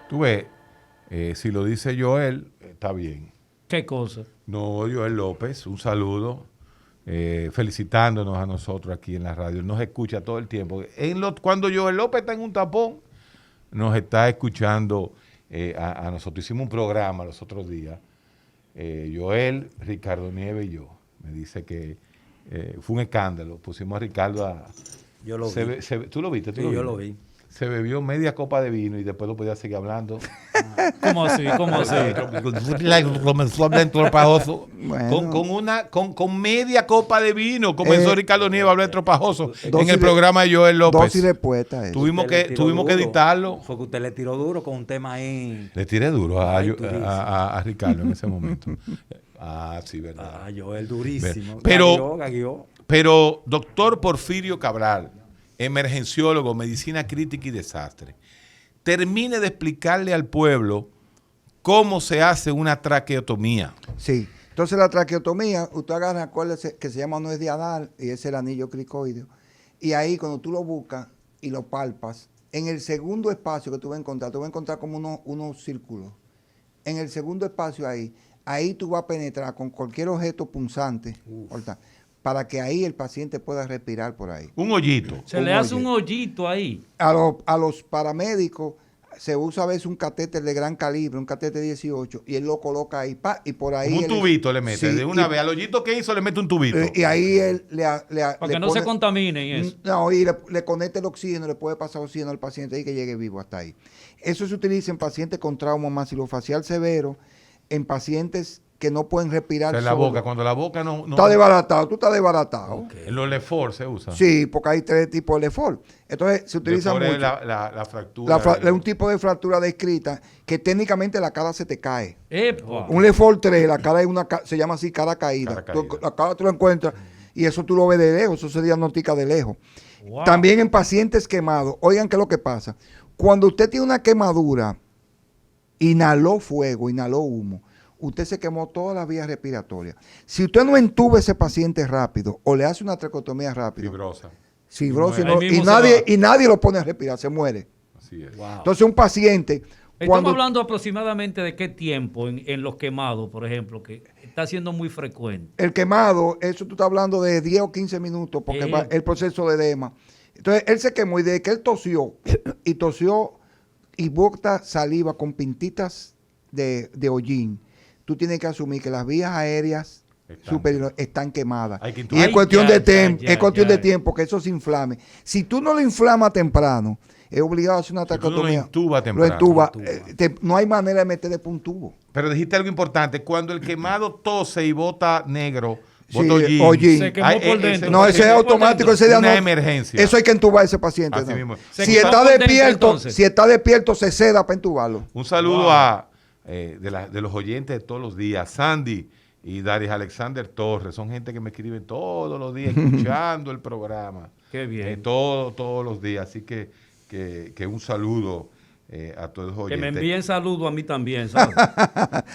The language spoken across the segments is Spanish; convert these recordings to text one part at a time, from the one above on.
Tú ves, si lo dice Joel, está bien. ¿Qué cosa? No, Joel López, un saludo, felicitándonos a nosotros aquí en la radio. Él nos escucha todo el tiempo. Cuando Joel López está en un tapón, nos está escuchando a nosotros. Hicimos un programa los otros días, Joel, Ricardo Nieves y yo. Me dice que fue un escándalo. Pusimos a Ricardo a... Yo lo vi. ¿Tú lo viste? Sí, yo lo vi. Se bebió media copa de vino y después lo podía seguir hablando. ¿Cómo así? ¿Cómo así? Comenzó a hablar entropajoso. Bueno. Con media copa de vino comenzó Ricardo Nieves a hablar entropajoso en el de- programa de Joel López. Dosis de puesta. Eso. Tuvimos Usted le que tiró duro. editarlo. Fue que usted le tiró duro con un tema ahí. Le tiré duro Ay, durísimo. a Ricardo en ese momento. Sí, verdad. Ah, Joel, durísimo. Pero- Gaguió. Pero, doctor Porfirio Cabral, emergenciólogo, medicina crítica y desastre, termine de explicarle al pueblo cómo se hace una traqueotomía. Sí. Entonces la traqueotomía, usted agarra, acuérdese que se llama nuez de Adal y es el anillo cricoideo. Y ahí cuando tú lo buscas y lo palpas, en el segundo espacio que tú vas a encontrar como unos círculos. En el segundo espacio ahí tú vas a penetrar con cualquier objeto punzante, ¿verdad? Para que ahí el paciente pueda respirar por ahí. Un hoyito. Se le hace un hoyito ahí. A los paramédicos se usa a veces un catéter de gran calibre, un catéter 18, y él lo coloca ahí, y por ahí... Como un tubito le mete. Sí, De una vez al hoyito que hizo le mete un tubito. Y ahí él Para que no se contaminen y eso. No, y le conecta el oxígeno, le puede pasar oxígeno al paciente y que llegue vivo hasta ahí. Eso se utiliza en pacientes con trauma maxilofacial severo, en pacientes que no pueden respirar En la solo. boca, cuando la boca no... Está desbaratado, tú estás desbaratado. Okay. Los Lefort se usa. Sí, porque hay 3 tipos de Lefort. Entonces se utiliza Lefort mucho. es la fractura. Es un tipo de fractura descrita que técnicamente la cara se te cae. ¡Epa! Un Lefort 3, la cara es se llama así cara caída. Cara caída. La cara tú la encuentras y eso tú lo ves de lejos, eso se diagnostica de lejos. Wow. También en pacientes quemados, oigan qué es lo que pasa. Cuando usted tiene una quemadura, inhaló fuego, inhaló humo, usted se quemó todas las vías respiratorias. Si usted no entuba a ese paciente rápido o le hace una traqueotomía rápido, Fibrosa. fibrosis, Ahí mismo y nadie lo pone a respirar, se muere. Así es. Wow. Entonces un paciente... Estamos hablando aproximadamente de qué tiempo en los quemados, por ejemplo, que está siendo muy frecuente. El quemado, eso tú estás hablando de 10 o 15 minutos, porque va el proceso de edema. Entonces, él se quemó y desde que él tosió y bota saliva con pintitas de hollín, tú tienes que asumir que las vías aéreas superiores están quemadas. Hay que Y intubar. es cuestión Ay, de cuestión ya. de tiempo que eso se inflame. Si tú no lo inflamas temprano, es obligado a hacer una Si tú no lo traqueotomía. intubas temprano. Lo intuba. Lo intuba. No hay manera de meterle por un tubo. Pero dijiste algo importante. Cuando el quemado tose y bota negro, Sí, bota hollín. hollín. Se quemó por dentro. No, ese es automático, ese día Una no. emergencia. Eso hay que entubar a ese paciente. Así ¿no? mismo. Se Si quitó está por dentro, despierto, entonces. si está despierto, se ceda para entubarlo. Un saludo Wow. de los oyentes de todos los días. Sandy y Daris Alexander Torres. Son gente que me escriben todos los días escuchando el programa. Qué bien. Todos los días. Así que un saludo a todos los Que oyentes. me envíen saludos a mí también, ¿sabes?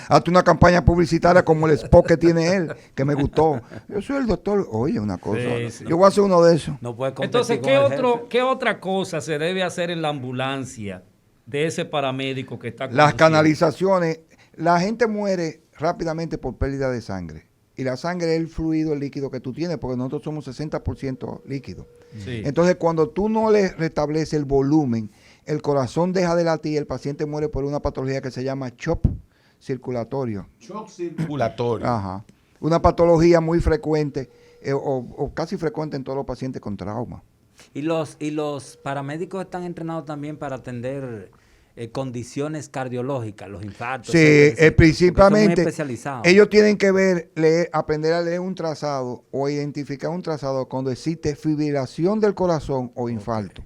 Hazte una campaña publicitaria como el spot que tiene él, que me gustó. Yo soy el doctor. Oye, una cosa. Sí, sí. Yo voy a hacer uno de esos. No puede competir Entonces, con el jefe. ¿qué otra cosa se debe hacer en la ambulancia de ese paramédico que está Las conduciendo? canalizaciones. La gente muere rápidamente por pérdida de sangre. Y la sangre es el fluido, el líquido que tú tienes, porque nosotros somos 60% líquido. Sí. Entonces, cuando tú no le restableces el volumen, el corazón deja de latir y el paciente muere por una patología que se llama shock circulatorio. Shock circulatorio. Ajá. Una patología muy frecuente o casi frecuente en todos los pacientes con trauma. Y los paramédicos están entrenados también para atender condiciones cardiológicas, los infartos. Sí, etcétera, porque son principalmente muy especializados. ellos tienen que aprender a leer un trazado o identificar un trazado cuando existe fibrilación del corazón o infarto.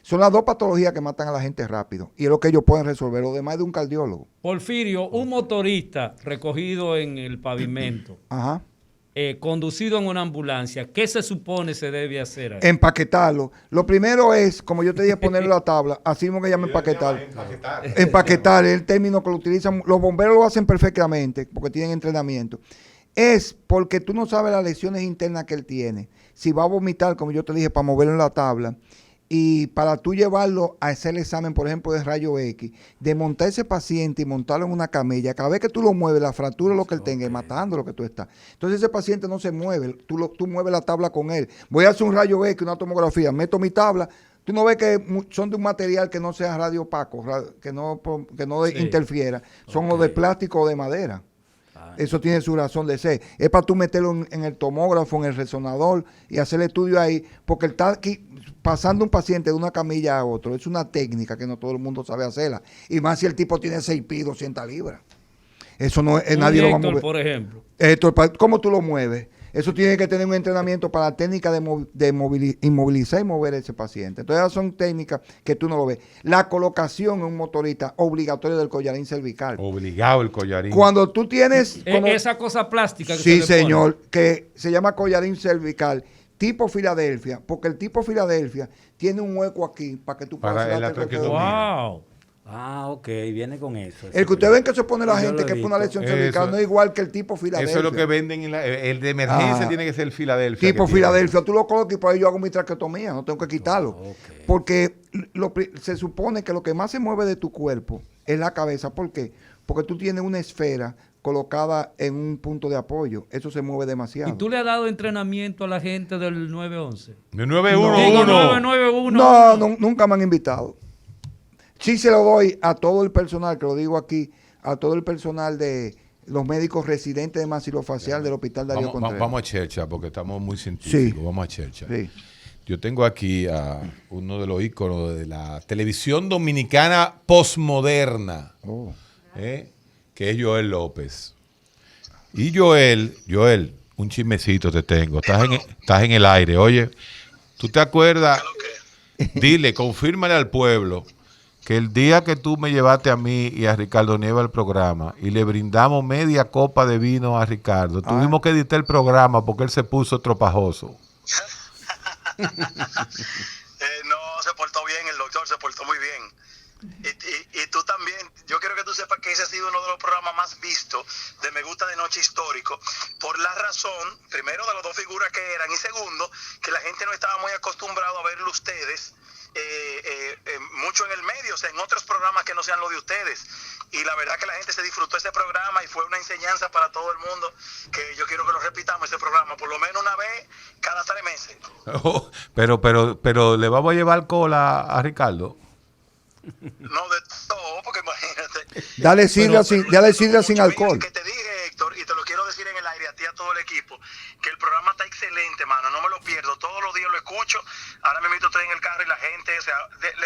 Son las dos patologías que matan a la gente rápido y es lo que ellos pueden resolver, lo demás es de un cardiólogo. Porfirio, un motorista recogido en el pavimento, Ajá. conducido en una ambulancia, ¿qué se supone se debe hacer ahí? Empaquetarlo. Lo primero es, como yo te dije, ponerle la tabla, así mismo que llama empaquetar. Empaquetar es el término que lo utilizan, los bomberos lo hacen perfectamente porque tienen entrenamiento. Es porque tú no sabes las lesiones internas que él tiene. Si va a vomitar, como yo te dije, para moverlo en la tabla, y para tú llevarlo a hacer el examen, por ejemplo, de rayo X, de montar ese paciente y montarlo en una camilla, cada vez que tú lo mueves, la fractura lo que él tenga, y matando lo que tú estás. Entonces ese paciente no se mueve, tú mueves la tabla con él. Voy a hacer un rayo X, una tomografía, meto mi tabla, tú no ves que son de un material que no sea radiopaco, que no interfiera, son los de plástico o de madera. Eso tiene su razón de ser. Es para tú meterlo en el tomógrafo, en el resonador y hacer el estudio ahí, porque él está aquí pasando un paciente de una camilla a otro. Es una técnica que no todo el mundo sabe hacerla. Y más si el tipo tiene 6 pies, 200 libras. Eso no es, nadie lo va a mover. Por ejemplo. ¿Cómo tú lo mueves? Eso tiene que tener un entrenamiento para la técnica de inmovilizar y mover a ese paciente. Entonces, esas son técnicas que tú no lo ves. La colocación en un motorista obligatorio del collarín cervical. Obligado el collarín. Cuando tú tienes... Esa cosa plástica que sí, se le señor, pone. que se llama collarín cervical, tipo Filadelfia, porque el tipo Filadelfia tiene un hueco aquí para que tú puedas Para hacer la traqueotomía. Wow. Ah, ok, viene con eso. El que ustedes ven que se pone la Yo gente lo he que pone una visto. lesión cervical Eso- no es igual que el tipo Filadelfia. Eso es lo que venden el de emergencia Ah. tiene que ser el Filadelfia. Tipo que tiene. Filadelfia, tú lo colocas y por ahí yo hago mi traqueotomía, no tengo que quitarlo. Ok. Porque se supone que lo que más se mueve de tu cuerpo es la cabeza. ¿Por qué? Porque tú tienes una esfera colocada en un punto de apoyo. Eso se mueve demasiado. ¿Y tú le has dado entrenamiento a la gente del 911? De Digo, 911. 991. No, nunca me han invitado. Sí se lo doy a todo el personal, que lo digo aquí, a todo el personal de los médicos residentes de maxilofacial del Hospital Darío Contreras. Vamos a Chercha porque estamos muy científicos. Sí. Vamos a Chercha. Sí. Yo tengo aquí a uno de los íconos de la televisión dominicana postmoderna, Oh. que es Joel López. Y Joel, un chismecito te tengo. Estás en el aire. Oye, ¿tú te acuerdas? Dile, confírmale al pueblo que el día que tú me llevaste a mí y a Ricardo Nieva al programa y le brindamos media copa de vino a Ricardo, tuvimos que editar el programa porque él se puso tropajoso. No, se portó bien, el doctor se portó muy bien. Y tú también, yo quiero que tú sepas que ese ha sido uno de los programas más vistos de Me Gusta de Noche Histórico, por la razón, primero, de las dos figuras que eran, y segundo, que la gente no estaba muy acostumbrado a verlo ustedes mucho en el medio, o sea, en otros programas que no sean los de ustedes. Y la verdad que la gente se disfrutó ese programa y fue una enseñanza para todo el mundo, que yo quiero que lo repitamos ese programa, por lo menos una vez cada 3 meses. Oh, pero le vamos a llevar cola a Ricardo. No de todo, porque imagínate. Dale sidra sin alcohol. Que te dije, Héctor, y te lo quiero decir en el aire a ti y a todo el equipo, que el programa está excelente, mano, no me lo pierdo, todos los días lo escucho. Ahora mismo estoy en el carro y la gente, o sea,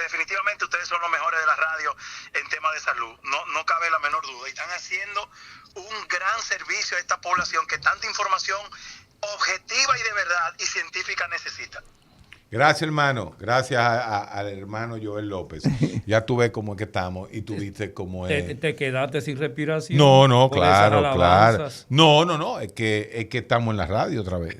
definitivamente ustedes son los mejores de la radio en temas de salud, no cabe la menor duda, y están haciendo un gran servicio a esta población que tanta información objetiva y de verdad y científica necesita. Gracias, hermano. Gracias al hermano Joel López. Ya tú ves cómo es que estamos y tú viste cómo es. Te quedaste sin respiración. No, por esas claro. alabanzas. No. Es que estamos en la radio otra vez.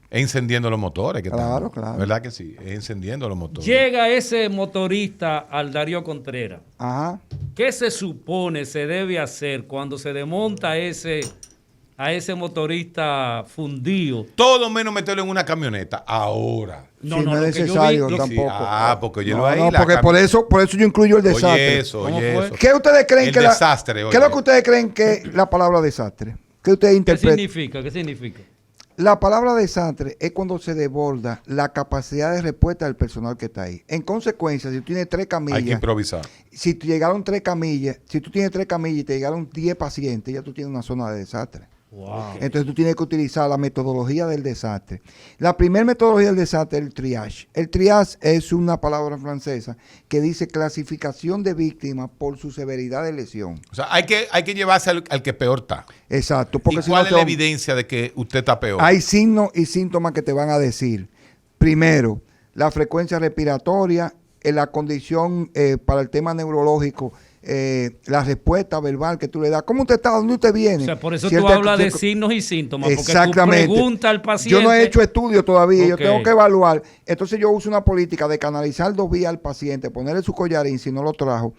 Encendiendo los motores. Que Claro, estamos. claro. ¿Verdad que sí? Encendiendo los motores. Llega ese motorista al Darío Contreras. Ajá. ¿Qué se supone se debe hacer cuando se desmonta a ese motorista fundido? Todo menos meterlo en una camioneta. Ahora. No es lo que yo vi- necesario lo- tampoco. Porque yo No, lo ahí. no, la porque cam- por eso yo incluyo el desastre. Oye eso, ¿Cómo oye fue? eso. ¿Qué ustedes creen El que desastre, ¿Qué es lo oye. que ustedes creen que es la palabra desastre? ¿Qué ustedes ¿Qué interpretan? significa? ¿Qué significa? La palabra desastre es cuando se desborda la capacidad de respuesta del personal que está ahí. En consecuencia, si tú tienes 3 Hay que camillas, improvisar. si tú llegaron 3 camillas, si tú tienes 3 camillas y te llegaron 10 pacientes, ya tú tienes una zona de desastre. Wow. Entonces tú tienes que utilizar la metodología del desastre. La primera metodología del desastre es el triage. El triage es una palabra francesa que dice clasificación de víctimas por su severidad de lesión. O sea, hay que llevarse al que peor está. Exacto. ¿Y Porque si cuál no es la te- evidencia de que usted está peor? Hay signos y síntomas que te van a decir. Primero, la frecuencia respiratoria, la condición para el tema neurológico, la respuesta verbal que tú le das. ¿Cómo usted está? ¿Dónde usted viene? O sea, por eso Si tú él te- hablas de si- signos y síntomas, porque tú Exactamente. preguntas al paciente. Yo no he hecho estudio todavía, yo Ok. tengo que evaluar. Entonces yo uso una política de canalizar 2 vías al paciente, ponerle su collarín si no lo trajo,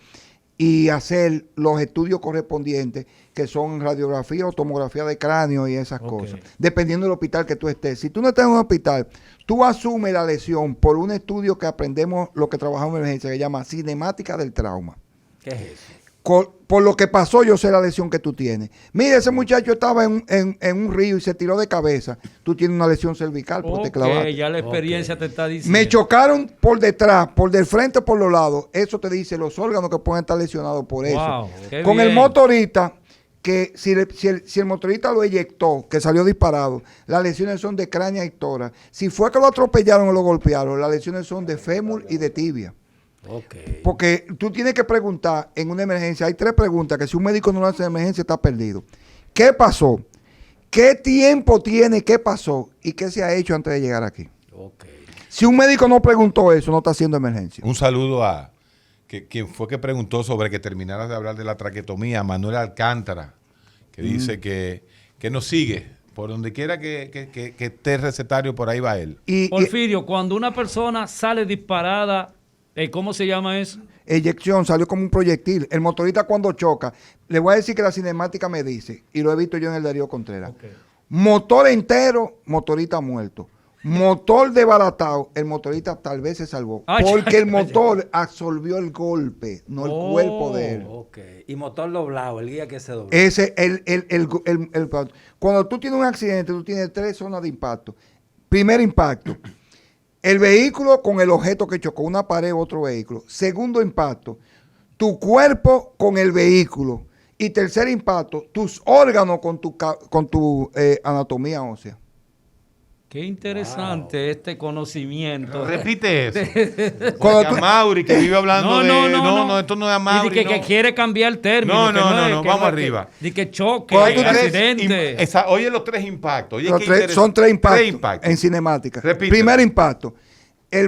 y hacer los estudios correspondientes, que son radiografía o tomografía de cráneo y esas cosas, dependiendo del hospital que tú estés. Si tú no estás en un hospital, tú asumes la lesión por un estudio que aprendemos, lo que trabajamos en emergencia, que se llama cinemática del trauma. ¿Qué es eso? Por lo que pasó, yo sé la lesión que tú tienes. Mira, ese muchacho estaba en un río y se tiró de cabeza. Tú tienes una lesión cervical porque te clavaste. Ya la experiencia te está diciendo. Me chocaron por detrás, por del frente, por los lados. Eso te dice los órganos que pueden estar lesionados por eso. Wow, qué Con el bien. motorista, que si el motorista lo eyectó, que salió disparado, las lesiones son de cráneo y tórax. Si fue que lo atropellaron o lo golpearon, las lesiones son de fémur y de tibia. Okay. Porque tú tienes que preguntar en una emergencia, hay 3 preguntas que si un médico no lo hace en emergencia está perdido. ¿Qué pasó? ¿Qué tiempo tiene? ¿Qué pasó? ¿Y qué se ha hecho antes de llegar aquí? Okay. Si un médico no preguntó eso, no está haciendo emergencia. Un saludo a quien fue que preguntó sobre que terminaras de hablar de la traquetomía, Manuel Alcántara, que dice que nos sigue. Por donde quiera que esté el recetario, por ahí va él. Porfirio, cuando una persona sale disparada, ¿cómo se llama eso? Eyección, salió como un proyectil. El motorista cuando choca, le voy a decir que la cinemática me dice, y lo he visto yo en el Darío Contreras. Okay. Motor entero, motorista muerto. Motor desbaratado, el motorista tal vez se salvó. Ay, porque ay, el motor absorbió el golpe, no el cuerpo de él. Okay. Y motor doblado, el guía que se dobla. Ese, cuando tú tienes un accidente, tú tienes 3 zonas de impacto. Primer impacto, el vehículo con el objeto que chocó, una pared u otro vehículo. Segundo impacto, tu cuerpo con el vehículo. Y tercer impacto, tus órganos con tu anatomía ósea. Qué interesante este conocimiento. Repite eso. Cuando Porque a Mauri, que vive hablando No, esto no es a Mauri. Y que quiere cambiar el término. No, vamos arriba. De que choque, Cuando tú accidente. Oye los 3 impactos. Oye, Son 3 impactos, 3 impactos. en cinemática. Repítelo. Primer impacto, el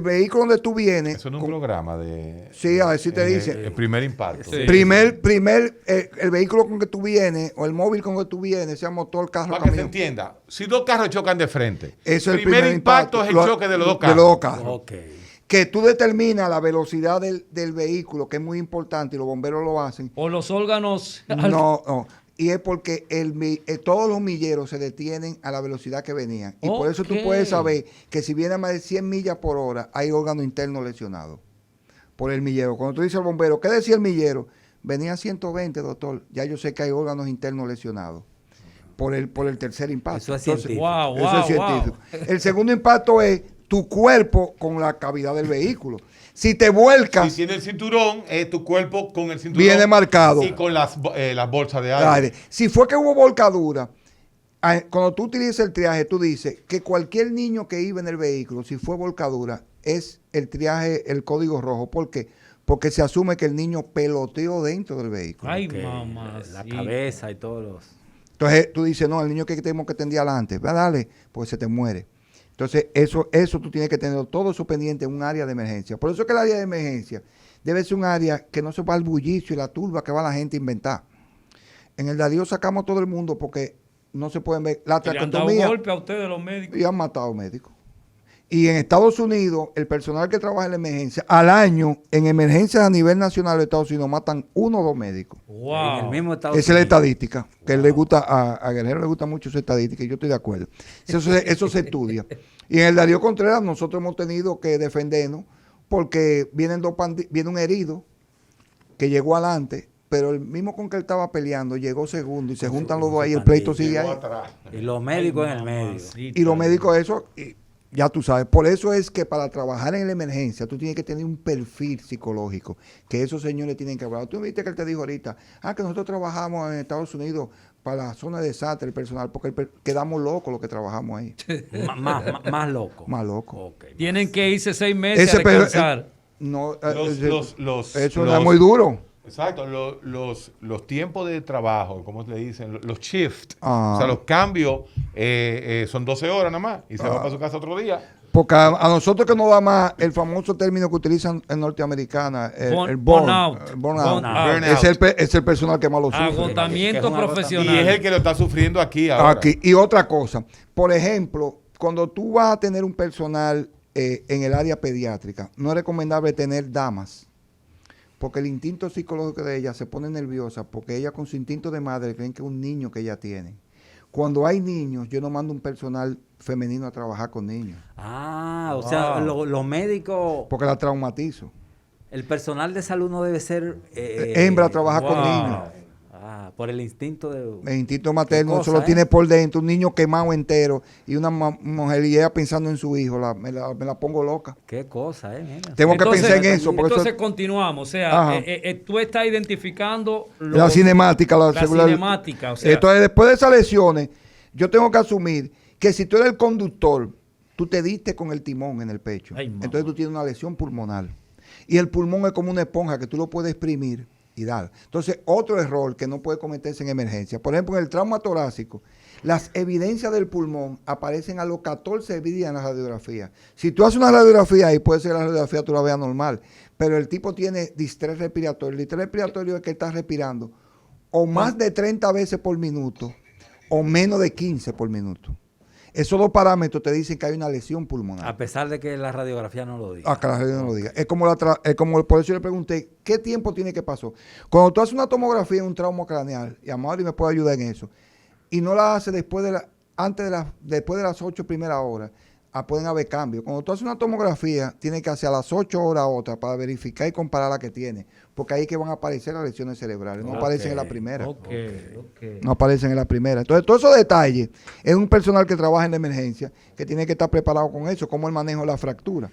vehículo donde tú vienes. Eso no es un programa de... Sí, a ver si te dice. El primer impacto. Sí. El vehículo con que tú vienes o el móvil con que tú vienes, sea motor, carro, Para que se camión. entienda, si 2 carros chocan de frente, Eso es el primer impacto es el choque de los 2 carros. De los 2 carros. Okay. Que tú determinas la velocidad del vehículo, que es muy importante, y los bomberos lo hacen. O los órganos. No. Y es porque todos los milleros se detienen a la velocidad que venían. Y por eso tú puedes saber que si viene a más de 100 millas por hora, hay órgano interno lesionado por el millero. Cuando tú dices al bombero, ¿qué decía el millero? Venía a 120, doctor. Ya yo sé que hay órganos internos lesionados por el tercer impacto. Eso es Entonces, científico. eso es científico. El segundo impacto es tu cuerpo con la cavidad del vehículo. Si te vuelcas, Si tiene el cinturón, es tu cuerpo con el cinturón. viene marcado. Y con las bolsas de aire. Aire. Si fue que hubo volcadura, cuando tú utilizas el triaje, tú dices que cualquier niño que iba en el vehículo, si fue volcadura, es el triaje, el código rojo. ¿Por qué? Porque se asume que el niño peloteó dentro del vehículo. Ay, Okay. mamá. La sí. cabeza y todos los... Entonces tú dices, no, el niño que tenemos que tender adelante, va, dale, pues se te muere. Entonces eso tú tienes que tener todo eso pendiente en un área de emergencia. Por eso es que el área de emergencia debe ser un área que no se va al bullicio y la turba que va la gente a inventar. En el Darío sacamos todo el mundo porque no se pueden ver. La Le han dado traquetomía, golpe a ustedes los médicos. y han matado médicos. Y en Estados Unidos, el personal que trabaja en la emergencia, al año, en emergencias a nivel nacional de Estados Unidos, matan 1 o 2 médicos. Wow. En el mismo Estados Esa es la Unidos. estadística, que le gusta a Guerrero le gusta mucho esa estadística y yo estoy de acuerdo. Eso se estudia. Y en el Darío Contreras nosotros hemos tenido que defendernos porque viene un herido que llegó adelante, pero el mismo con que él estaba peleando llegó segundo y se juntan los dos ahí, el pleito sigue ahí. Y los médicos en el medio. Y los médicos eso, y ya tú sabes, por eso es que para trabajar en la emergencia tú tienes que tener un perfil psicológico, que esos señores tienen que hablar. Tú viste que él te dijo ahorita, que nosotros trabajamos en Estados Unidos para la zona de desastre, el personal, porque quedamos locos los que trabajamos ahí. Más loco. Más loco. Okay. Tienen que irse 6 meses a Pero, descansar. no, Los eso no es muy duro. Exacto, los tiempos de trabajo, ¿cómo le dicen? Los shifts. Ah. O sea, los cambios son 12 horas nada más y se va para su casa otro día. Porque a nosotros que nos da más el famoso término que utilizan en norteamericana, el burnout. Burnout. Es el personal que más lo sufre. Agotamiento Que es un profesional. Y es el que lo está sufriendo aquí ahora. Aquí. Y otra cosa, por ejemplo, cuando tú vas a tener un personal en el área pediátrica, no es recomendable tener damas. porque el instinto psicológico de ella se pone nerviosa, porque ella con su instinto de madre creen que es un niño que ella tiene. Cuando hay niños, yo no mando un personal femenino a trabajar con niños, O sea, los médicos, porque la traumatizo. el personal de salud no debe ser... Hembra trabaja con niños. Por el instinto de... El instinto materno, eso lo cosa, tiene por dentro, un niño quemado entero y una mujer y ella pensando en su hijo, me la pongo loca. Qué cosa, mira. Tengo que pensar en eso. Porque Entonces eso, continuamos, o sea, Ajá. tú estás identificando la cinemática. La cinemática, o sea. Entonces, después de esas lesiones, yo tengo que asumir que si tú eres el conductor, tú te diste con el timón en el pecho. Ay, mamá. Entonces tú tienes una lesión pulmonar. Y el pulmón es como una esponja que tú lo puedes exprimir y dar. Entonces, otro error que no puede cometerse en emergencia. Por ejemplo, en el trauma torácico, las evidencias del pulmón aparecen a los 14 días en la radiografía. Si tú haces una radiografía ahí, puede ser que la radiografía tú la veas normal, pero el tipo tiene distrés respiratorio. El distrés respiratorio es que está respirando o más de 30 veces por minuto o menos de 15 por minuto. Esos dos parámetros te dicen que hay una lesión pulmonar. A pesar de que la radiografía no lo diga. Que la radio no lo diga. Es como por eso yo le pregunté, ¿qué tiempo tiene que pasar? Cuando tú haces una tomografía en un trauma craneal, y Amaury me puede ayudar en eso, y no la hace después de las 8 primeras horas, pueden haber cambios. Cuando tú haces una tomografía, tienes que hacer a las 8 horas otra para verificar y comparar la que tiene, porque ahí es que van a aparecer las lesiones cerebrales, no aparecen en la primera. No aparecen en la primera. Entonces, todos esos detalles es un personal que trabaja en la emergencia, que tiene que estar preparado con eso, como el manejo de la fractura.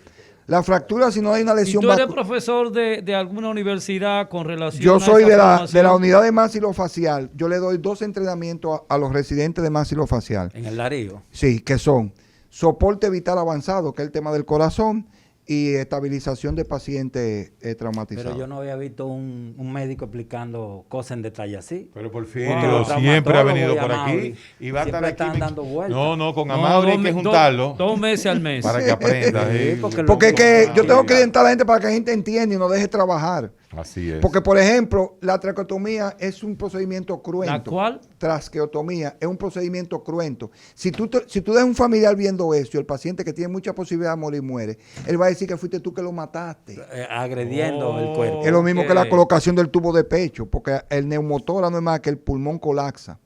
La fractura, si no hay una ¿Y lesión... tú eres profesor de alguna universidad con relación Yo a soy esa de la formación? unidad de maxilofacial. Yo le doy 2 entrenamientos a los residentes de maxilofacial. En el Darío. Sí, que son soporte vital avanzado, que es el tema del corazón, y estabilización de pacientes traumatizados. Pero yo no había visto un médico explicando cosas en detalle así. Pero por Wow. siempre ha venido por Amaury aquí y va a estar siempre aquí. están dando vueltas. No, con No, Amaury hay que juntarlo 2 meses al mes. para que aprenda. Sí, sí. Porque es que yo tengo que orientar a la gente para que la gente entienda y no deje trabajar. Así es. Porque, por ejemplo, la traqueotomía es un procedimiento cruento. ¿La cuál? Traqueotomía es un procedimiento cruento. Si tú dejas un familiar viendo eso y el paciente que tiene mucha posibilidad de morir muere, él va a decir que fuiste tú que lo mataste. Agrediendo el cuerpo. Es lo mismo que la Ok. colocación del tubo de pecho, porque el neumotórax no es más que el pulmón colapsa.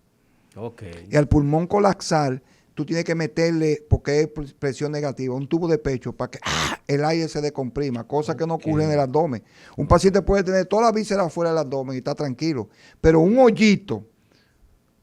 Ok. Y al pulmón colapsar, tú tienes que meterle, porque es presión negativa, un tubo de pecho para que el aire se descomprima, cosa que no ocurre en el abdomen. Un paciente puede tener toda la víscera fuera del abdomen y está tranquilo, pero un hoyito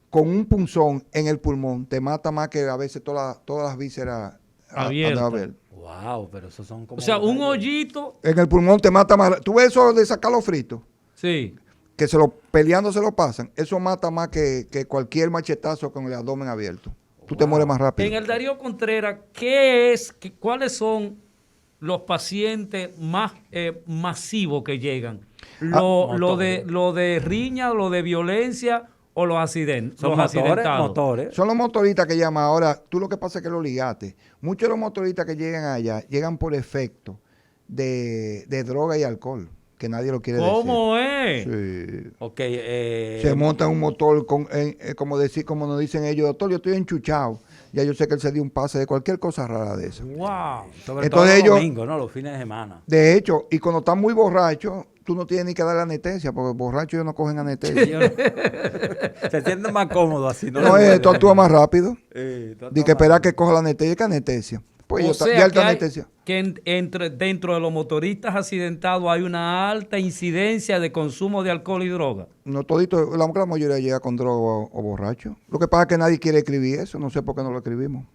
con un punzón en el pulmón te mata más que a veces todas las vísceras Abiertas. Wow, pero esos son como... O sea, un detalles. hoyito, En el pulmón te mata más. ¿Tú ves eso de sacar los fritos? sí. Que peleando se lo pasan. Eso mata más que cualquier machetazo con el abdomen abierto. Tú te mueres más rápido. En el Darío Contreras, ¿cuáles son los pacientes más masivos que llegan? ¿Lo de riña, lo de violencia o los accidentes? Son Los accidentados. motores. Son los motoristas que llaman. Ahora, tú lo que pasa es que lo ligaste. Muchos de los motoristas que llegan allá llegan por efecto de droga y alcohol, que nadie lo quiere ¿Cómo es? decir. Sí. Ok, Se monta un motor, como nos dicen ellos, doctor, yo estoy enchuchado. Ya yo sé que él se dio un pase de cualquier cosa rara de eso. Wow. sobre entonces todo los ellos- domingos, ¿no? Los fines de semana. De hecho, y cuando están muy borrachos, tú no tienes ni que darle anestesia, porque borrachos ellos no cogen anestesia. Se sienten más cómodos así, ¿no? No, tú actúas más rápido. Tú Di actúas que más esperar que coja la anestesia, que anestesia. Pues O ya sea, está que, anestesia. dentro de los motoristas accidentados hay una alta incidencia de consumo de alcohol y droga. No todito, la gran mayoría llega con droga o borracho. Lo que pasa es que nadie quiere escribir eso, no sé por qué no lo escribimos.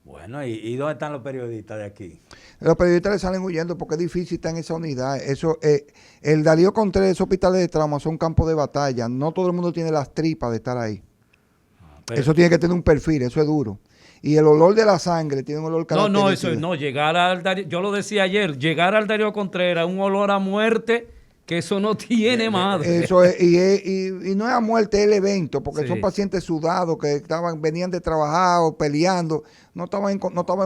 Bueno, ¿y dónde están los periodistas de aquí? Los periodistas le salen huyendo porque es difícil estar en esa unidad. Eso, el Darío Contreras, esos hospitales de trauma son campos de batalla. No todo el mundo tiene las tripas de estar ahí. Pero- Eso tiene que tener un perfil, eso es duro. Y el olor de la sangre tiene un olor No, característico. eso no, llegar al Darío, yo lo decía ayer, llegar al Darío Contreras, un olor a muerte, que eso no tiene madre. Eso es, y no es a muerte, es el evento, porque Sí. son pacientes sudados que venían de trabajar o peleando, no estaban en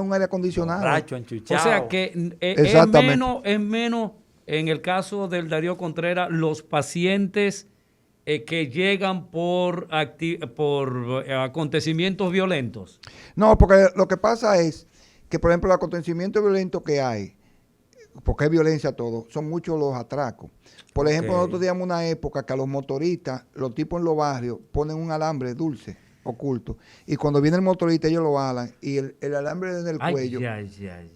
un aire acondicionado. Borracho, O enchuchado. sea que es Exactamente. menos, en el caso del Darío Contreras, los pacientes que llegan por acontecimientos violentos. No, porque lo que pasa es que, por ejemplo, el acontecimiento violento que hay, porque es violencia todo, son muchos los atracos. Por ejemplo, Ok. nosotros teníamos una época que a los motoristas, los tipos en los barrios, ponen un alambre dulce, oculto. Y cuando viene el motorista, ellos lo alan y el alambre en el Ay, cuello ay.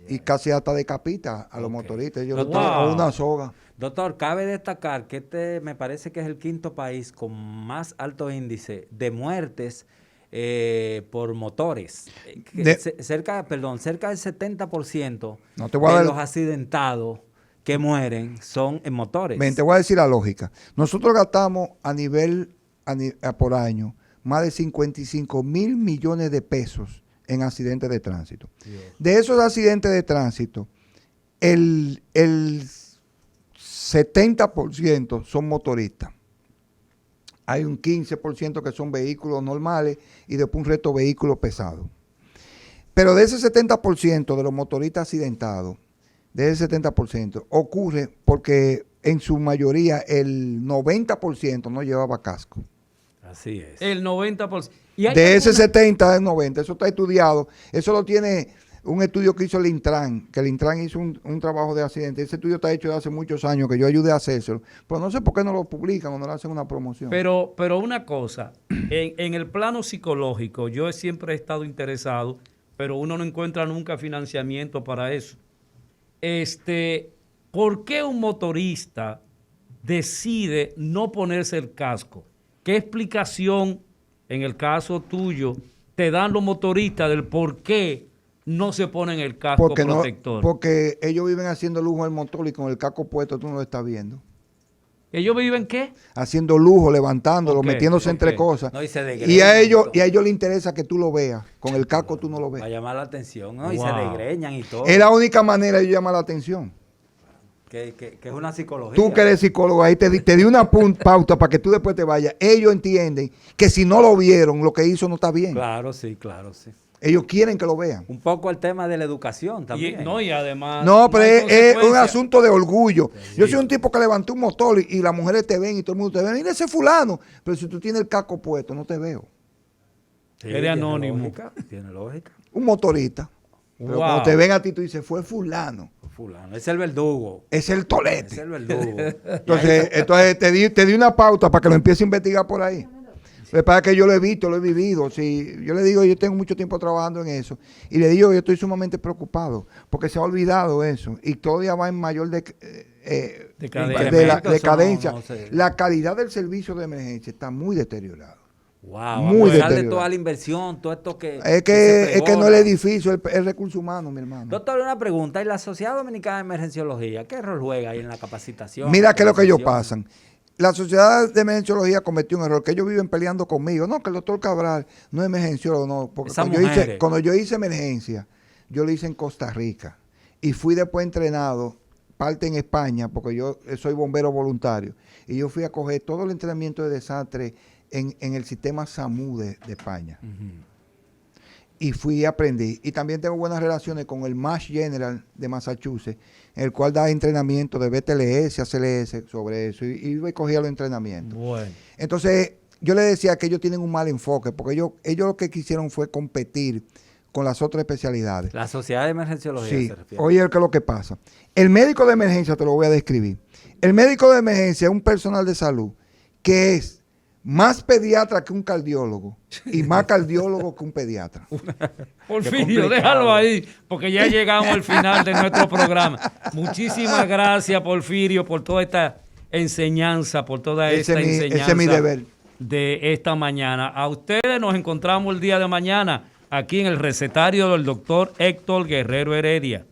y casi hasta decapita a los Ok. motoristas. Ellos Doctor, o una soga. Doctor, cabe destacar que este me parece que es el quinto país con más alto índice de muertes por motores. Cerca del 70% No te voy a de dar- los accidentados que mueren son en motores. Ven, te voy a decir la lógica. Nosotros gastamos por año más de 55,000 millones de pesos en accidentes de tránsito. Dios. De esos accidentes de tránsito, el 70% son motoristas. Hay un 15% que son vehículos normales y después un resto de vehículos pesados. Pero de ese 70% de los motoristas accidentados, de ese 70%, ocurre porque en su mayoría el 90% no llevaba casco. Así es. El 90%. ¿Y hay De ese alguna- 70 al 90, eso está estudiado. Eso lo tiene un estudio que hizo el Intran, que el Intran hizo un trabajo de accidente. Ese estudio está hecho de hace muchos años, que yo ayudé a hacérselo. Pero no sé por qué no lo publican o no le hacen una promoción. Pero una cosa, en el plano psicológico, yo siempre he estado interesado, pero uno no encuentra nunca financiamiento para eso. ¿Por qué un motorista decide no ponerse el casco? ¿Qué explicación, en el caso tuyo, te dan los motoristas del por qué no se ponen el casco protector? Porque ellos viven haciendo lujo al motor y con el casco puesto tú no lo estás viendo. ¿Ellos viven qué? Haciendo lujo, levantándolo, Ok, metiéndose entre ok. cosas. No, y se y a degreñan ellos todo. y a ellos les interesa que tú lo veas. Con el casco tú no lo ves. Va a llamar la atención, ¿no? Y se Wow. degreñan y todo. Es la única manera de llamar la atención. Que es una psicología. Tú que eres psicólogo, ahí te di una pauta para que tú después te vayas. Ellos entienden que si no lo vieron, lo que hizo no está bien. Claro, sí, claro, sí. Ellos quieren que lo vean. Un poco el tema de la educación también. Y además... No, pero hay es un consecuencias. asunto de orgullo. Yo soy un tipo que levantó un motor y las mujeres te ven y todo el mundo te ve. Mira ese fulano. Pero si tú tienes el casco puesto, no te veo. Sí, Eres tiene anónimo. lógica, tiene lógica. Un motorista. Pero Wow. cuando te ven a ti, tú dices, fue fulano. Fulano, es el verdugo. Es el Es tolete. el verdugo. Entonces te di una pauta para que lo empiece a investigar por ahí. Es para que yo lo he visto, lo he vivido. Si yo le digo, yo tengo mucho tiempo trabajando en eso. Y le digo, yo estoy sumamente preocupado porque se ha olvidado eso. Y todavía va en mayor Decadencia. de la Incrementos decadencia. son, no sé. La calidad del servicio de emergencia está muy deteriorada. Wow, Muy a pesar de deteriorado. toda la inversión, todo esto que. Es se que no pregona. el edificio, el recurso humano, mi hermano. Doctor, una pregunta. ¿Y la Sociedad Dominicana de Emergenciología qué rol juega ahí en la capacitación? Mira qué es lo que ellos actualización? pasan. La Sociedad de Emergenciología cometió un error, que ellos viven peleando conmigo. No, que el doctor Cabral no es emergenciólogo, no. Porque Esas cuando mujeres. yo hice emergencia, yo lo hice en Costa Rica. Y fui después entrenado, parte en España, porque yo soy bombero voluntario. Y yo fui a coger todo el entrenamiento de desastre en el sistema SAMU de España. Y fui y aprendí. Y también tengo buenas relaciones con el MASH General de Massachusetts, el cual da entrenamiento de BTLS, ACLS sobre eso. Y iba y cogía los entrenamientos. Bueno. Entonces, yo le decía que ellos tienen un mal enfoque, porque ellos lo que quisieron fue competir con las otras especialidades. La Sociedad de Emergenciología Sí, se refiere. oye, ¿qué es lo que pasa? El médico de emergencia, te lo voy a describir. El médico de emergencia es un personal de salud que es más pediatra que un cardiólogo y más cardiólogo que un pediatra. Porfirio, complicado. déjalo ahí, porque ya llegamos al final de nuestro programa. Muchísimas gracias, Porfirio, por toda esta enseñanza, por toda esta enseñanza ese es mi deber. de esta mañana. A ustedes nos encontramos el día de mañana aquí en el recetario del doctor Héctor Guerrero Heredia.